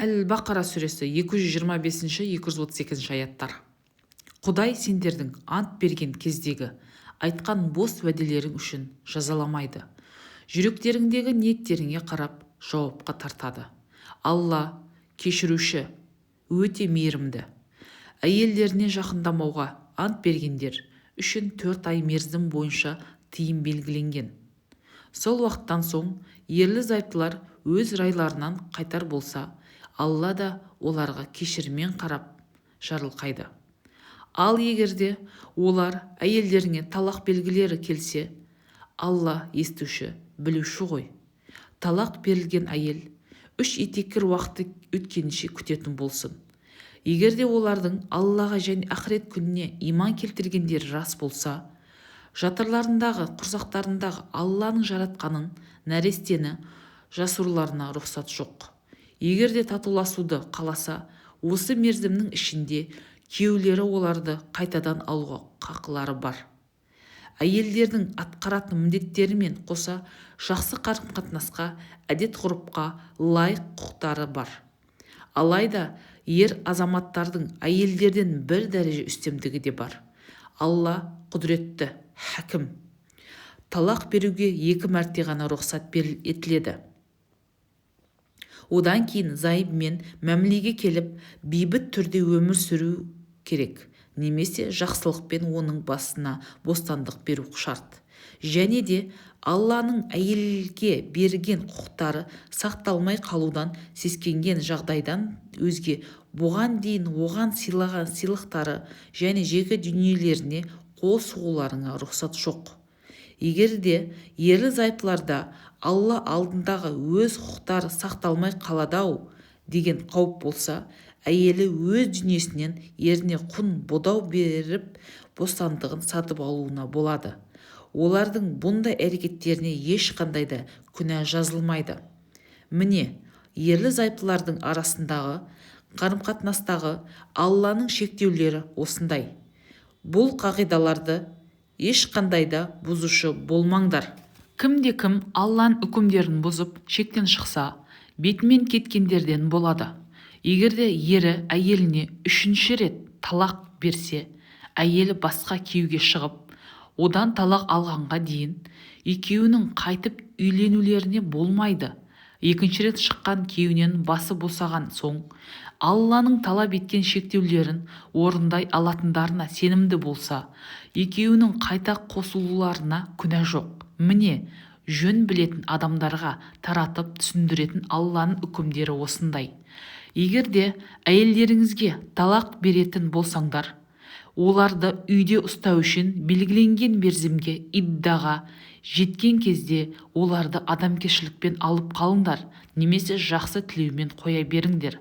Әл-Бақара сүресі 225-238 аяттар. Құдай сендердің ант берген кездегі айтқан бос уәделерің үшін жазаламайды. Жүректеріңдегі ниеттеріңе қарап жауапқа тартады. Алла кешіруші, өте мейірімді. Әйелдеріне жақындамауға ант бергендер үшін 4 ай мерзім бойынша тыйым белгіленген. Сол уақыттан соң ерлі-зайыптылар өз райларынан қайтар болса, Алла да оларға кешірмен қарап жарылқайды. Ал егерде олар әйелдеріне талақ белгілері келсе, Алла естуші, білуші ғой. Талақ берілген әйел 3 етеккір уақыты өткенше күтетін болсын. Егерде олардың Аллаға және ақырет күніне иман келтіргендері рас болса, жатырларындағы, құрсақтарындағы Алланың жаратқанын, нәрестені жасыруларына рұқсат жоқ. Егерде татуласуды қаласа, осы мерзімнің ішінде күйеулері оларды қайтадан алуға қақылары бар. Әйелдердің атқаратын міндеттерімен қоса жақсы қарым-қатынасқа, әдет-ғұрыпқа лайық құқықтары бар. Алайда ер азаматтардың әйелдерден бір дәреже үстемдігі де бар. Алла құдіретті, хәкім. Талақ беруге 2 мәрте ғана рұқсат етіледі. Одан кейін зайып мен мәмілеге келіп, бейбіт түрде өмір сүру керек, немесе жақсылықпен оның басына бостандық беру шарт. Және де Алланың әйелге берген құқықтары сақталмай қалудан сескенген жағдайдан өзге бұған дейін оған сыйлаған сыйлықтары және жеке дүниелеріне қол сұғуларына рұқсат жоқ. Егерде ерлі-зайыптыларда Алла алдындағы өз құқықтары сақталмай қалады-ау деген қауіп болса, әйелі өз дүниесінен еріне құн бодау беріп бостандығын сатып алуына болады. Олардың бұндай әрекеттеріне ешқандай да күнә жазылмайды. Міне, ерлі-зайыптылардың арасындағы қарым-қатынастағы Алланың шектеулері осындай. Бұл қағидаларды ешқандай да бұзушы болмаңдар. Кімде-кім Алланың үкімдерін бұзып шектен шықса, бетімен кеткендерден болады. Егерде ері әйеліне 3-ші рет талақ берсе, әйелі басқа күйеуге шығып, одан талақ алғанға дейін екеуінің қайтып үйленулеріне болмайды. 2-ші рет шыққан күйеуінен басы босаған соң, Алланың талап еткен шектеулерін орындай алатындарына сенімді болса, екеуінің қайта қосылуларына күнә жоқ. Міне, жөн білетін адамдарға таратып түсіндіретін Алланың үкімдері осындай. Егерде әйелдеріңізге талақ беретін болсаңдар, оларды үйде ұстау үшін белгіленген мерзімге иддаға жеткен кезде оларды адамгершілікпен алып қалыңдар, немесе жақсы тілеумен қоя беріңдер.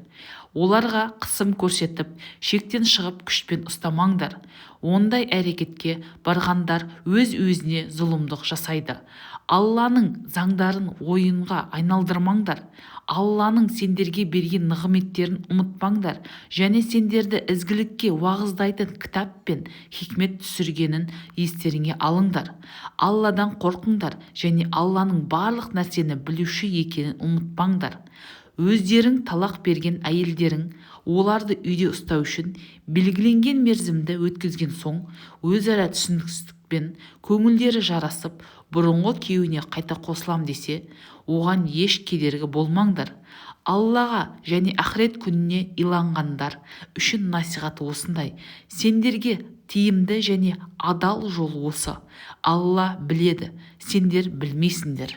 Оларға қысым көрсетіп, шектен шығып күшпен ұстамаңдар. Ондай әрекетке барғандар өз-өзіне зұлымдық жасайды. Алланың заңдарын ойынға айналдырмаңдар. Алланың сендерге берген нығметтерін ұмытпаңдар, және сендерді ізгілікке уағыздайтын кітап пен хикмет түсіргенін естеріңе алыңдар. Алладан қорқыңдар, және Алланың барлық нәрсені білуші екенін ұмытпаңдар. Өздерің талақ берген әйелдерің оларды үйде ұстау үшін белгіленген мерзімді өткізген соң, өзара түсіністікпен көңілдері жарасып, бұрынғы күйеуіне қайта қосылам десе, оған еш кедергі болмаңдар. Аллаға және ақырет күніне иланғандар үшін насихат осындай. Сендерге тиімді және адал жол осы. Алла біледі, сендер білмейсіңдер.